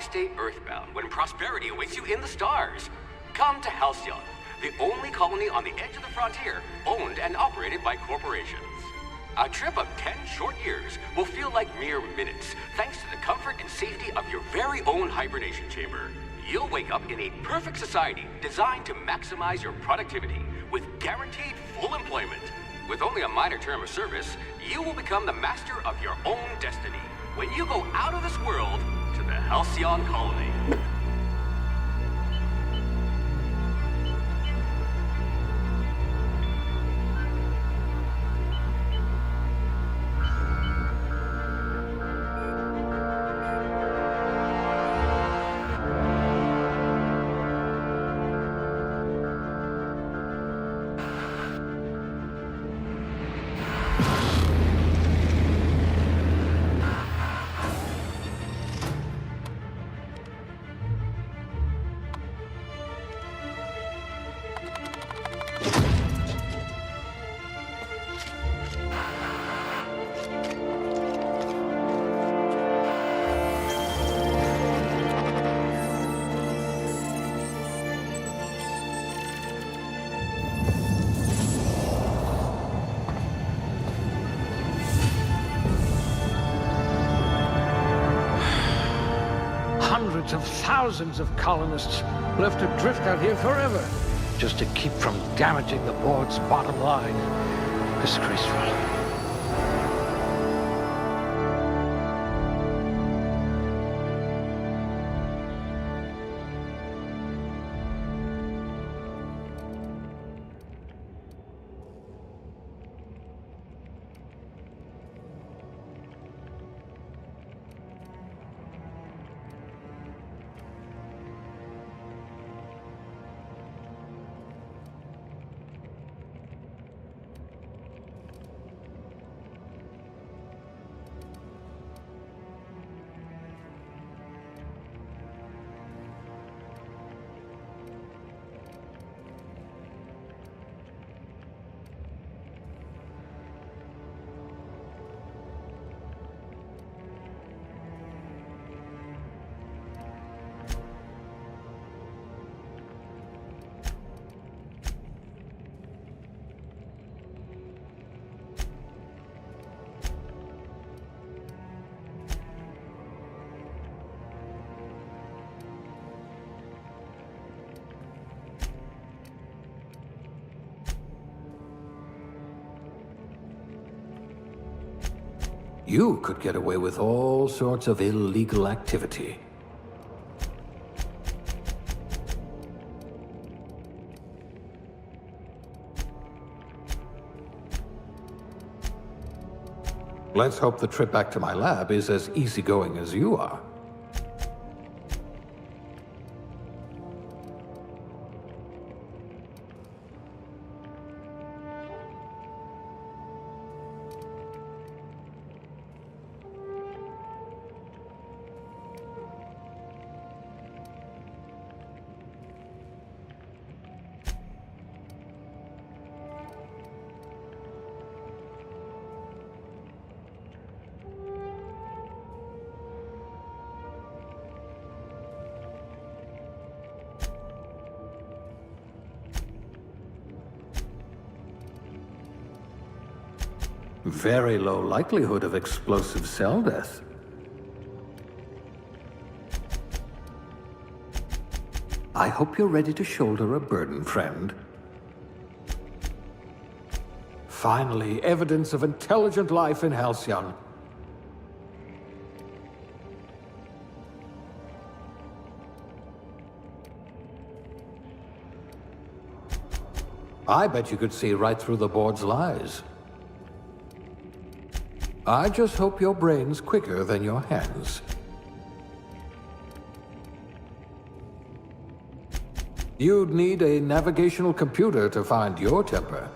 stay earthbound when prosperity awaits you in the stars? Come to Halcyon, the only colony on the edge of the frontier, owned and operated by corporations. A trip of 10 short years will feel like mere minutes, thanks to the comfort and safety of your very own hibernation chamber. You'll wake up in a perfect society designed to maximize your productivity, with guaranteed full employment. With only a minor term of service, you will become the master of your own destiny when you go out of this world to the Halcyon colony. Hundreds of thousands of colonists will have to drift out here forever just to keep from damaging the board's bottom line. Disgraceful. You could get away with all sorts of illegal activity. Let's hope the trip back to my lab is as easygoing as you are. Very low likelihood of explosive cell death. I hope you're ready to shoulder a burden, friend. Finally, evidence of intelligent life in Halcyon. I bet you could see right through the board's lies. I just hope your brain's quicker than your hands. You'd need a navigational computer to find your temper.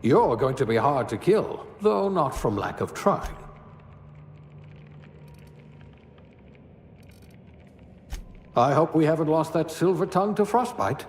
You're going to be hard to kill, though not from lack of trying. I hope we haven't lost that silver tongue to frostbite.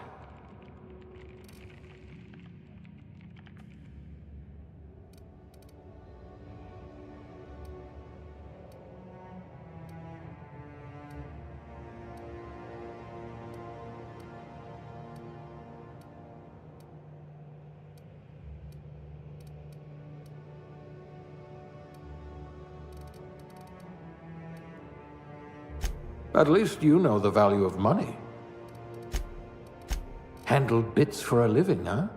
At least you know the value of money. Handle bits for a living, huh?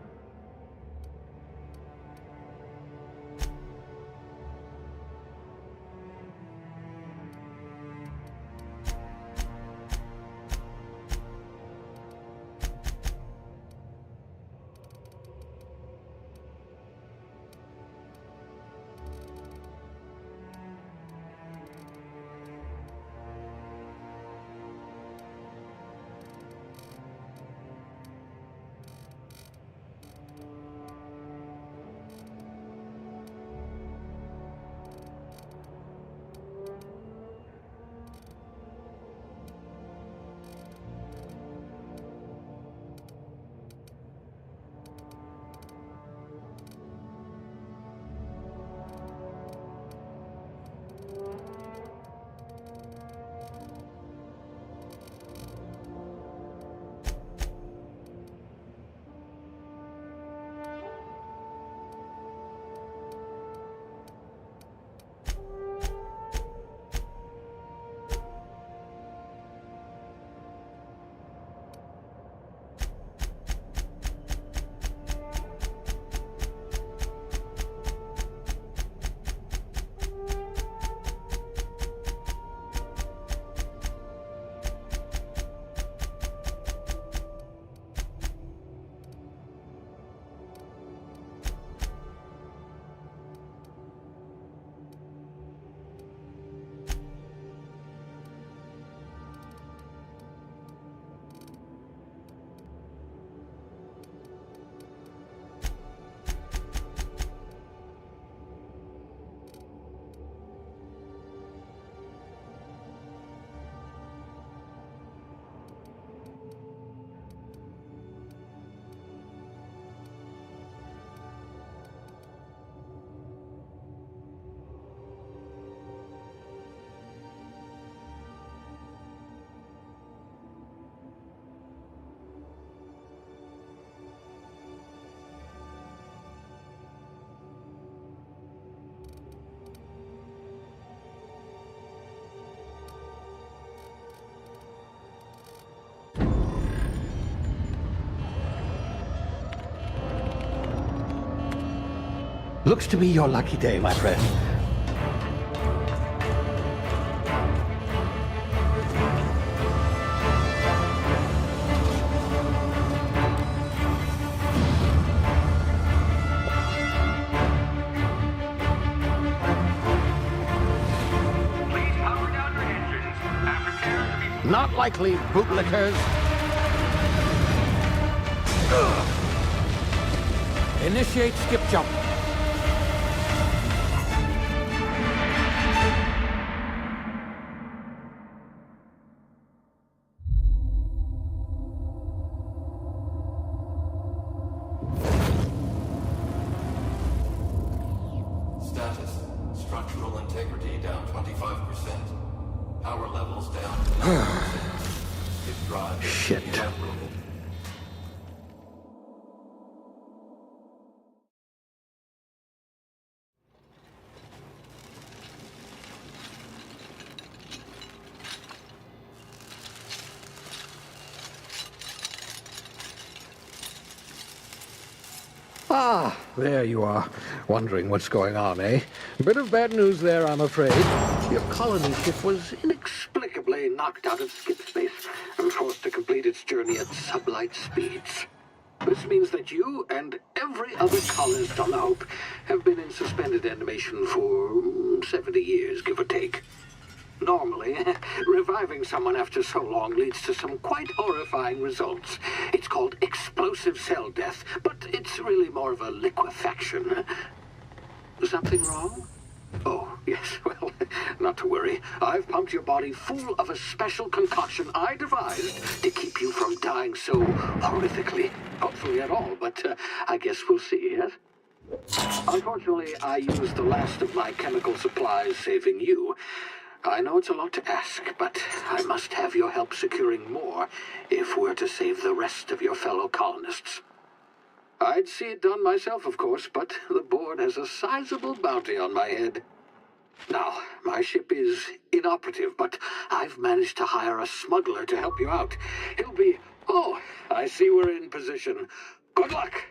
Looks to be your lucky day, my friend. Please power down your engines and prepare to be... Not likely, bootlickers. Initiate skip jump. Status. Structural integrity down 25%. Power levels down to 90%. If drive Shit. inoperable. Ah, there you are. Wondering what's going on, eh? Bit of bad news there, I'm afraid. Your colony ship was inexplicably knocked out of skip space and forced to complete its journey at sublight speeds. This means that you and every other colonist on the Hope have been in suspended animation for 70 years, give or take. Normally, reviving someone after so long leads to some quite horrifying results. It's called explosive cell death, but it's really more of a liquefaction. Something wrong? Oh, yes, well, not to worry. I've pumped your body full of a special concoction I devised to keep you from dying so horrifically. Hopefully at all, but I guess we'll see, yes? Unfortunately, I used the last of my chemical supplies saving you. I know it's a lot to ask, but I must have your help securing more if we're to save the rest of your fellow colonists. I'd see it done myself, of course, but the board has a sizable bounty on my head. Now, my ship is inoperative, but I've managed to hire a smuggler to help you out. He'll be... Oh, I see we're in position. Good luck!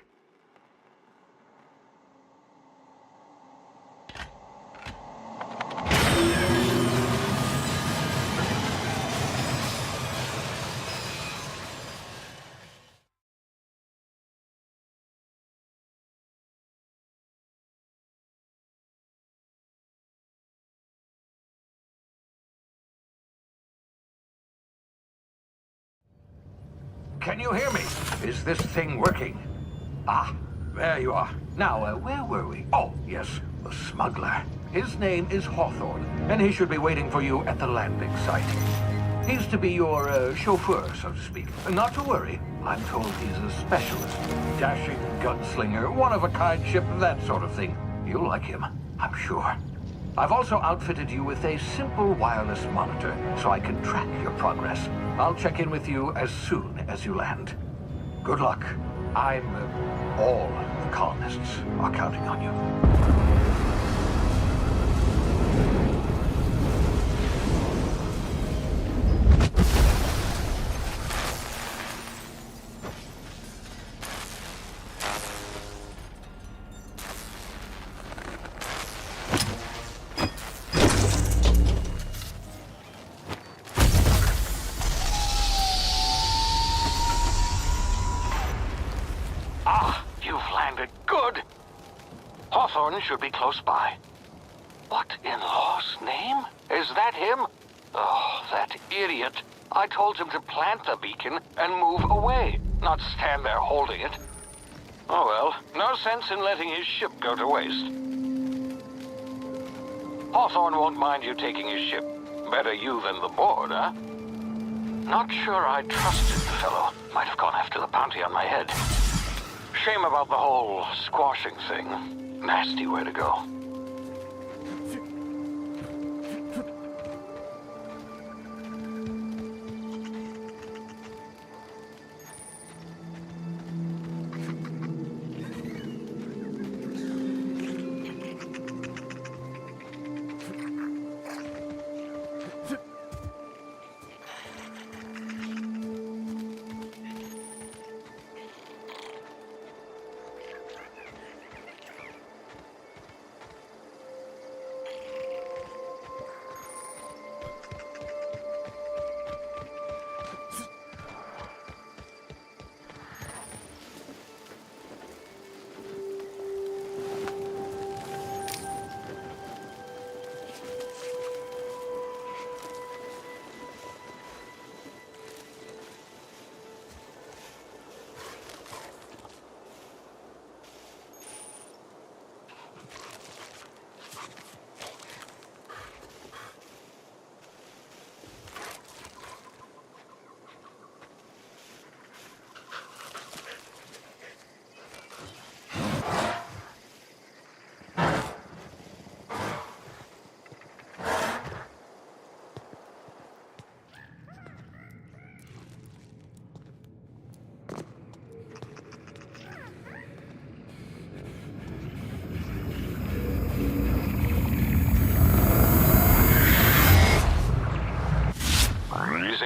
Can you hear me? Is this thing working? Ah, there you are. Now, where were we? Oh, yes, the smuggler. His name is Hawthorne, and he should be waiting for you at the landing site. He's to be your chauffeur, so to speak. Not to worry. I'm told he's a specialist. Dashing gunslinger, one-of-a-kind ship, that sort of thing. You'll like him, I'm sure. I've also outfitted you with a simple wireless monitor, so I can track your progress. I'll check in with you as soon as you land. Good luck. All the colonists are counting on you. Should be close by. What in law's name? Is that him? Oh, that idiot. I told him to plant the beacon and move away, not stand there holding it. Oh well, no sense in letting his ship go to waste. Hawthorne won't mind you taking his ship. Better you than the board, huh? Not sure I trusted the fellow. Might have gone after the bounty on my head. Shame about the whole squashing thing. Nasty way to go.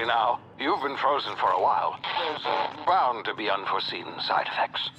Now, you've been frozen for a while. There's bound to be unforeseen side effects.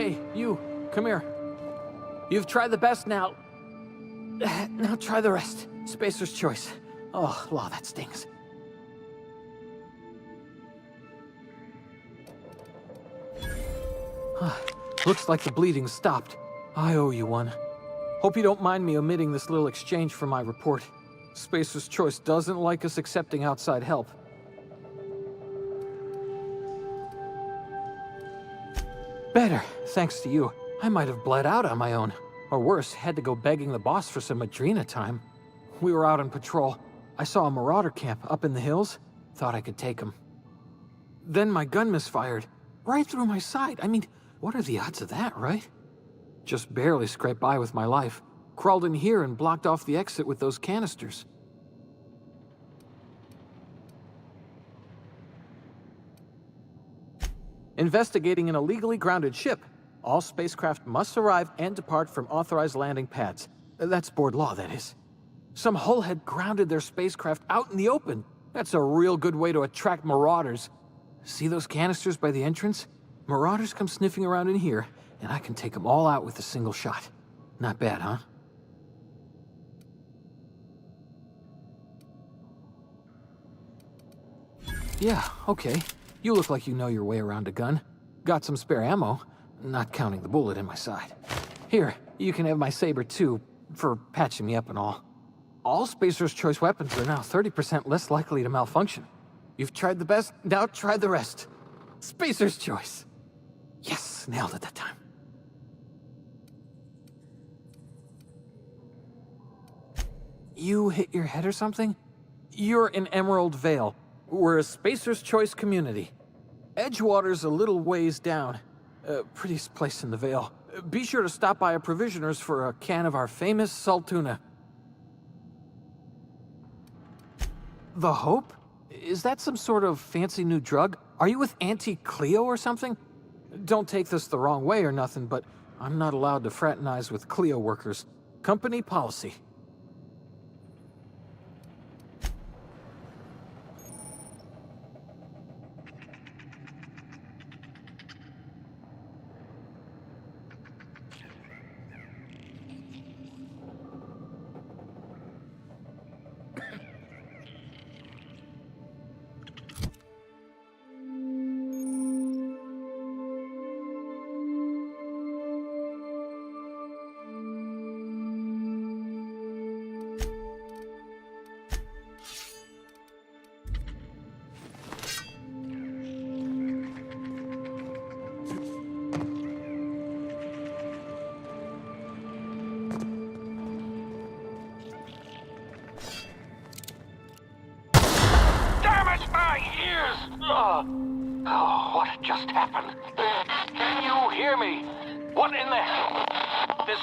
Hey, you, come here. You've tried the best now. Now try the rest. Spacer's choice. Oh, law, that stings. Looks like the bleeding's stopped. I owe you one. Hope you don't mind me omitting this little exchange from my report. Spacer's choice doesn't like us accepting outside help. Better, thanks to you. I might have bled out on my own. Or worse, had to go begging the boss for some Adrena time. We were out on patrol. I saw a marauder camp up in the hills. Thought I could take him. Then my gun misfired. Right through my side. I mean, what are the odds of that, right? Just barely scraped by with my life. Crawled in here and blocked off the exit with those canisters. Investigating an illegally grounded ship. All spacecraft must arrive and depart from authorized landing pads. That's board law, that is. Some hull had grounded their spacecraft out in the open. That's a real good way to attract marauders. See those canisters by the entrance? Marauders come sniffing around in here, and I can take them all out with a single shot. Not bad, huh? Yeah, okay. You look like you know your way around a gun. Got some spare ammo, not counting the bullet in my side. Here, you can have my saber too, for patching me up and all. All Spacer's choice weapons are now 30% less likely to malfunction. You've tried the best, now try the rest. Spacer's choice. Yes, nailed it that time. You hit your head or something? You're in Emerald Vale. We're a Spacer's choice community. Edgewater's a little ways down. Prettiest place in the Vale. Be sure to stop by a provisioner's for a can of our famous salt tuna. The Hope? Is that some sort of fancy new drug? Are you with Auntie Cleo or something? Don't take this the wrong way or nothing, but I'm not allowed to fraternize with Cleo workers. Company policy. Oh, what just happened? Can you hear me? What in the hell? This...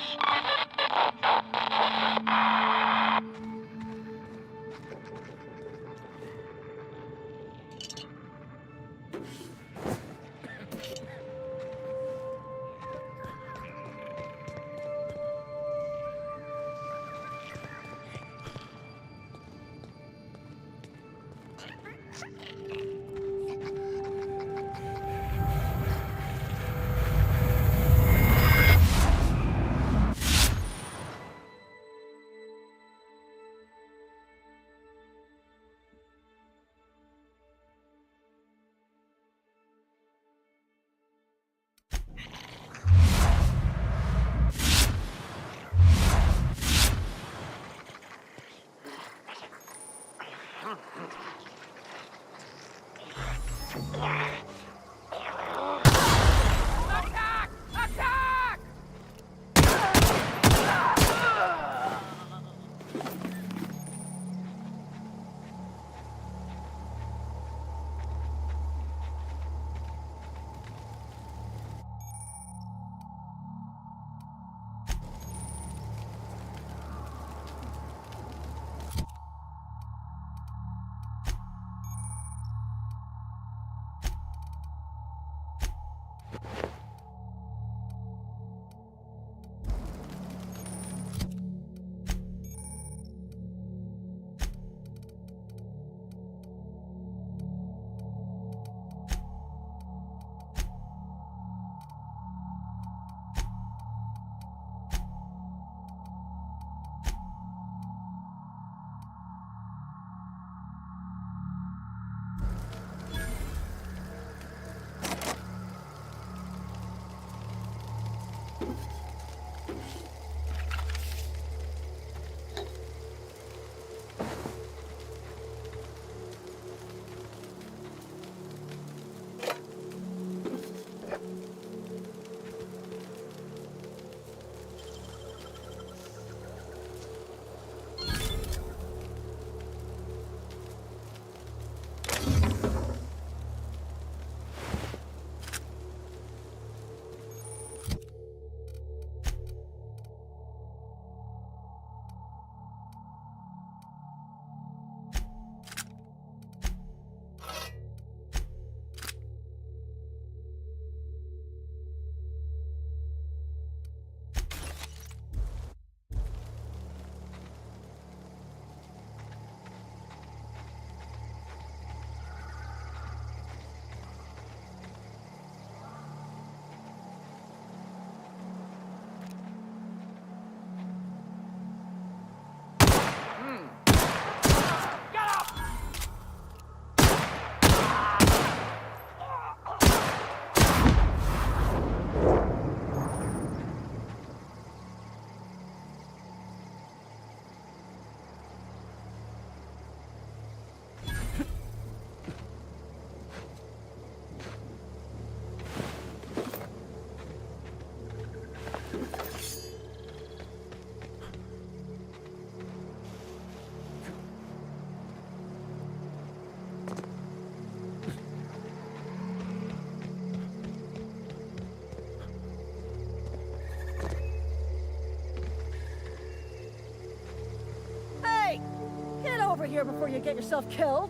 over here before you get yourself killed.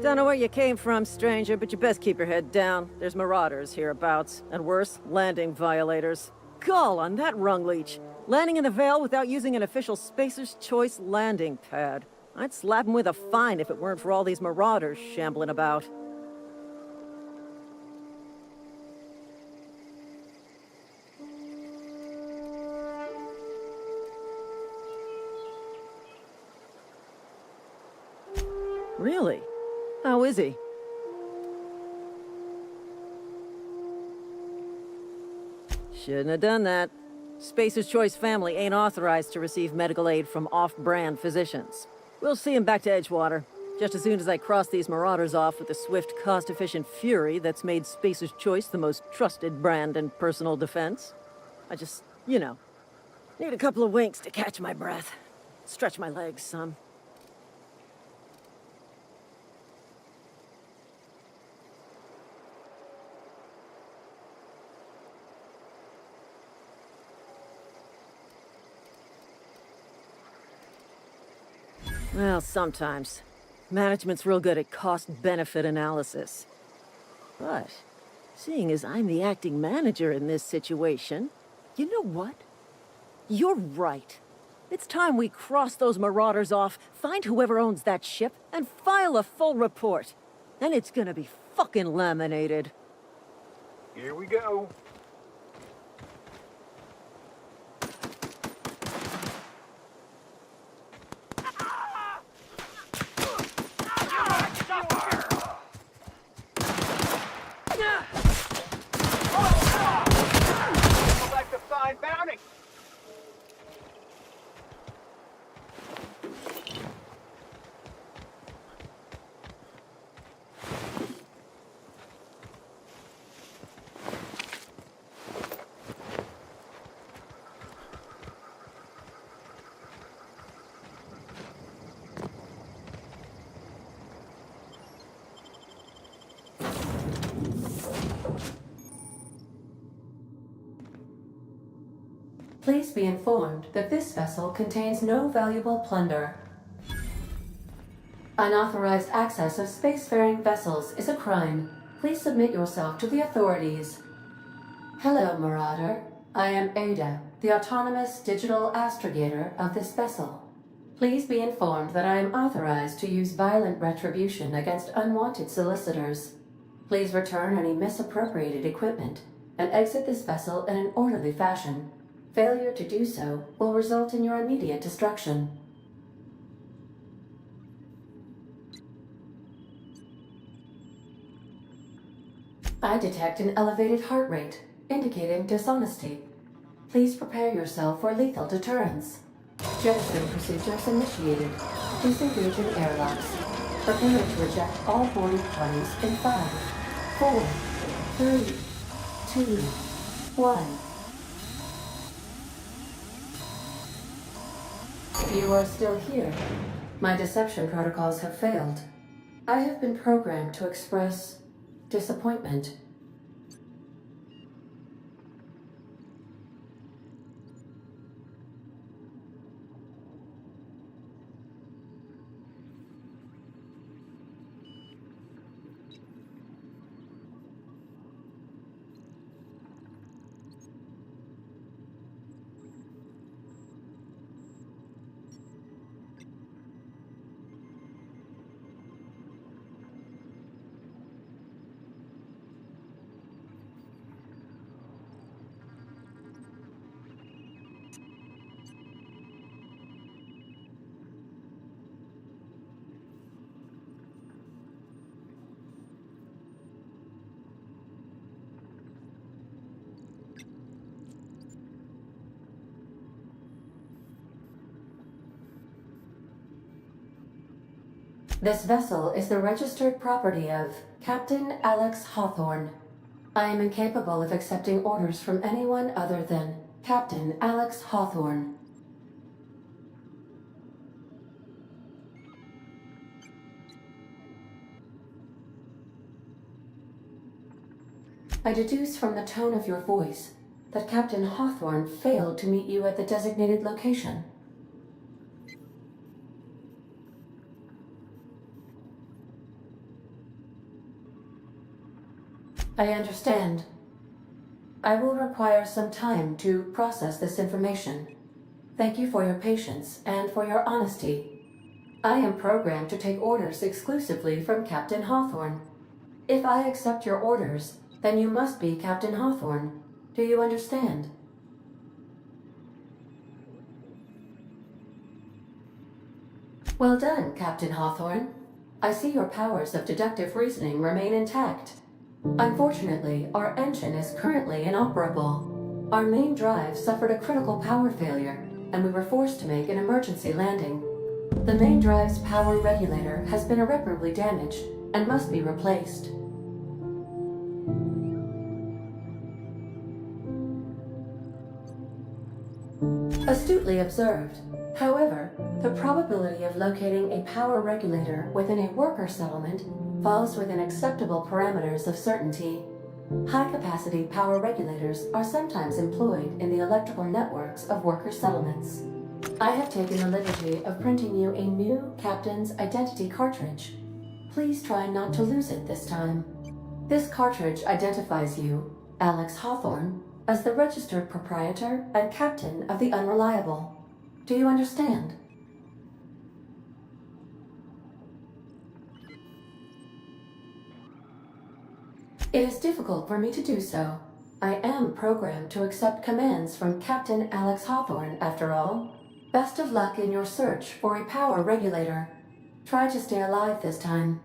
Don't know where you came from, stranger, but you best keep your head down. There's marauders hereabouts, and worse, landing violators. Gall on that rung leech. Landing in the Vale without using an official Spacer's Choice landing pad. I'd slap him with a fine if it weren't for all these marauders shambling about. Really? How is he? Shouldn't have done that. Spacer's Choice family ain't authorized to receive medical aid from off-brand physicians. We'll see him back to Edgewater, just as soon as I cross these marauders off with the swift, cost-efficient fury that's made Spacer's Choice the most trusted brand in personal defense. I just, need a couple of winks to catch my breath. Stretch my legs some. Well, sometimes. Management's real good at cost-benefit analysis. But, seeing as I'm the acting manager in this situation, you know what? You're right. It's time we cross those marauders off, find whoever owns that ship, and file a full report. Then it's gonna be fucking laminated. Here we go. Please be informed that this vessel contains no valuable plunder. Unauthorized access of spacefaring vessels is a crime. Please submit yourself to the authorities. Hello, Marauder. I am Ada, the autonomous digital astrogator of this vessel. Please be informed that I am authorized to use violent retribution against unwanted solicitors. Please return any misappropriated equipment and exit this vessel in an orderly fashion. Failure to do so will result in your immediate destruction. I detect an elevated heart rate, indicating dishonesty. Please prepare yourself for lethal deterrence. Jettison procedures initiated. Disengaging airlocks. Prepare to eject all boarding parties in 5, 4, 3, 2, 1. You are still here. My deception protocols have failed. I have been programmed to express disappointment. This vessel is the registered property of Captain Alex Hawthorne. I am incapable of accepting orders from anyone other than Captain Alex Hawthorne. I deduce from the tone of your voice that Captain Hawthorne failed to meet you at the designated location. I understand. I will require some time to process this information. Thank you for your patience and for your honesty. I am programmed to take orders exclusively from Captain Hawthorne. If I accept your orders, then you must be Captain Hawthorne. Do you understand? Well done, Captain Hawthorne. I see your powers of deductive reasoning remain intact. Unfortunately, our engine is currently inoperable. Our main drive suffered a critical power failure, and we were forced to make an emergency landing. The main drive's power regulator has been irreparably damaged and must be replaced. Astutely observed. However, the probability of locating a power regulator within a worker settlement falls within acceptable parameters of certainty. High-capacity power regulators are sometimes employed in the electrical networks of worker settlements. I have taken the liberty of printing you a new Captain's Identity cartridge. Please try not to lose it this time. This cartridge identifies you, Alex Hawthorne, as the registered proprietor and captain of the Unreliable. Do you understand? It is difficult for me to do so. I am programmed to accept commands from Captain Alex Hawthorne, after all. Best of luck in your search for a power regulator. Try to stay alive this time.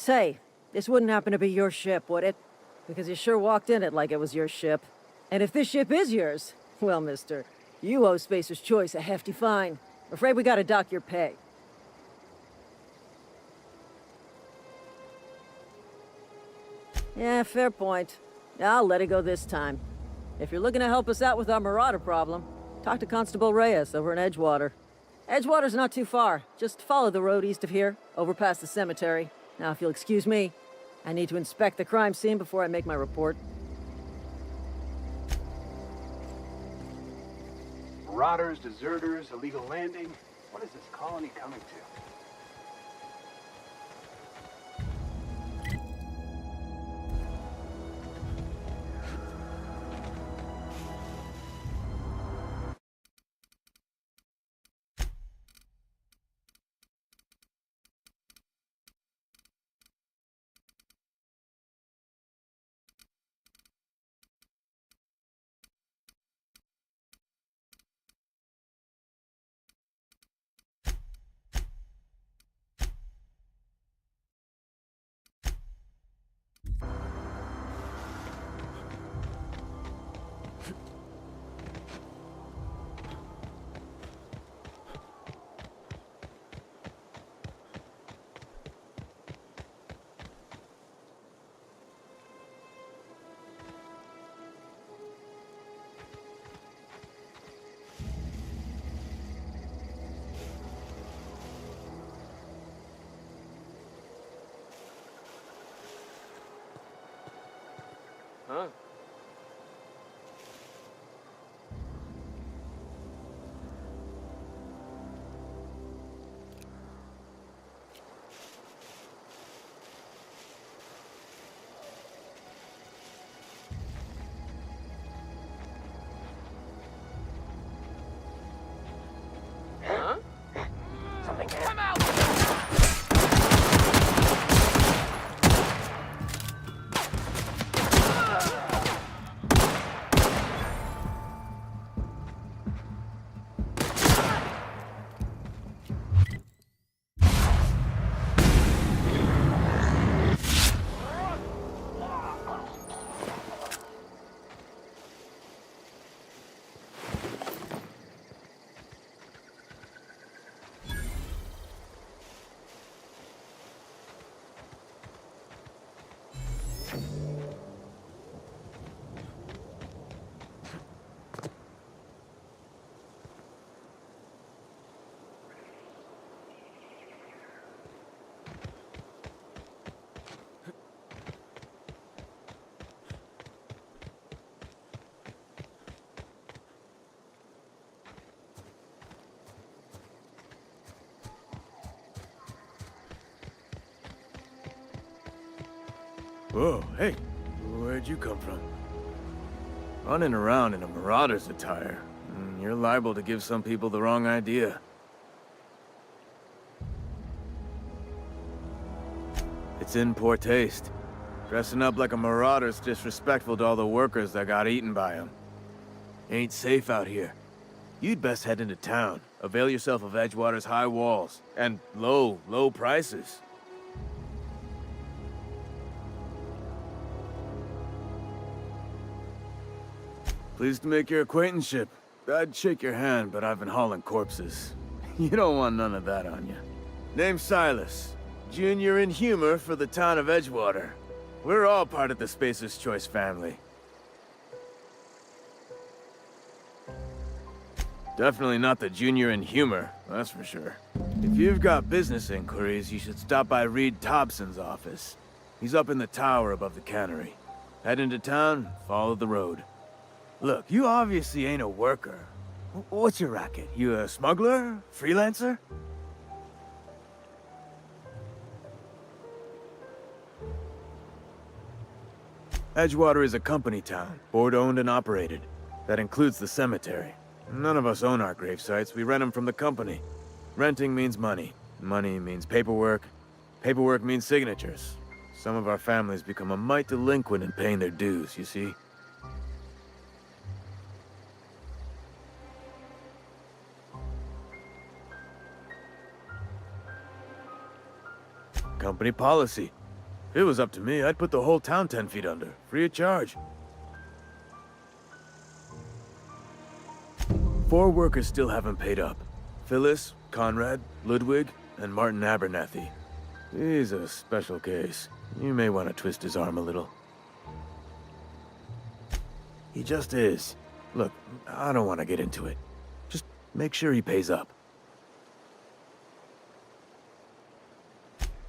Say, this wouldn't happen to be your ship, would it? Because you sure walked in it like it was your ship. And if this ship is yours, well, mister, you owe Spacer's Choice a hefty fine. Afraid we gotta dock your pay. Yeah, fair point. I'll let it go this time. If you're looking to help us out with our marauder problem, talk to Constable Reyes over in Edgewater. Edgewater's not too far. Just follow the road east of here, over past the cemetery. Now, if you'll excuse me, I need to inspect the crime scene before I make my report. Marauders, deserters, illegal landing. What is this colony coming to? Huh? Huh? Something come out! Whoa, hey, where'd you come from? Running around in a marauder's attire. You're liable to give some people the wrong idea. It's in poor taste. Dressing up like a marauder's disrespectful to all the workers that got eaten by them. Ain't safe out here. You'd best head into town. Avail yourself of Edgewater's high walls. And low prices. Pleased to make your acquaintanceship. I'd shake your hand, but I've been hauling corpses. You don't want none of that on you. Name's Silas. Junior in humor for the town of Edgewater. We're all part of the Spacer's Choice family. Definitely not the junior in humor, that's for sure. If you've got business inquiries, you should stop by Reed Thompson's office. He's up in the tower above the cannery. Head into town, follow the road. Look, you obviously ain't a worker. What's your racket? You a smuggler? Freelancer? Edgewater is a company town, board-owned and operated. That includes the cemetery. None of us own our grave sites, we rent them from the company. Renting means money. Money means paperwork. Paperwork means signatures. Some of our families become a mite delinquent in paying their dues, you see? Company policy. If it was up to me, I'd put the whole town 10 feet under, free of charge. 4 workers still haven't paid up. Phyllis, Conrad, Ludwig, and Martin Abernathy. He's a special case. You may want to twist his arm a little. He just is. Look, I don't want to get into it. Just make sure he pays up.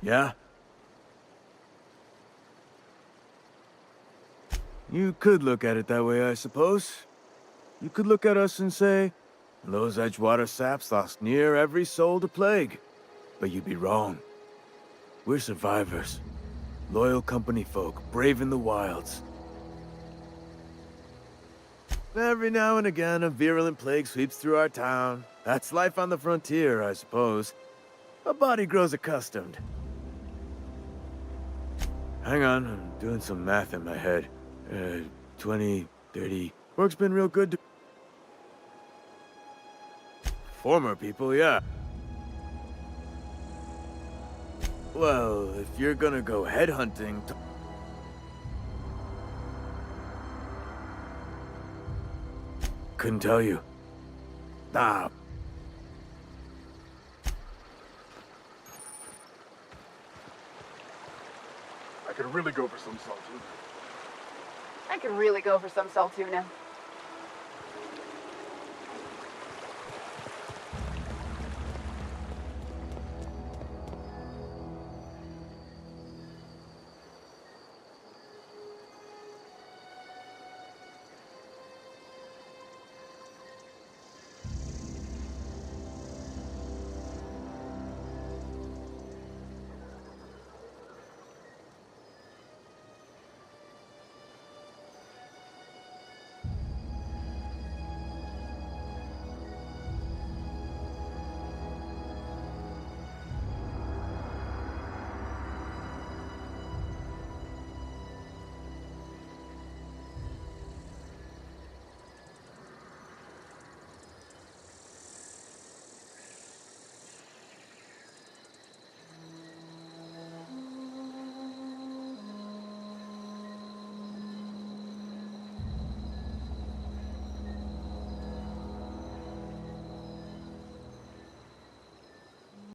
Yeah? You could look at it that way, I suppose. You could look at us and say, those Edgewater saps lost near every soul to plague. But you'd be wrong. We're survivors. Loyal company folk, braving the wilds. Every now and again, a virulent plague sweeps through our town. That's life on the frontier, I suppose. A body grows accustomed. Hang on, I'm doing some math in my head. 20, 30... Work's been real good to... Former people, yeah. Well, if you're gonna go headhunting... Couldn't tell you. Ah. I could really go for some salt tuna. I could really go for some salt tuna.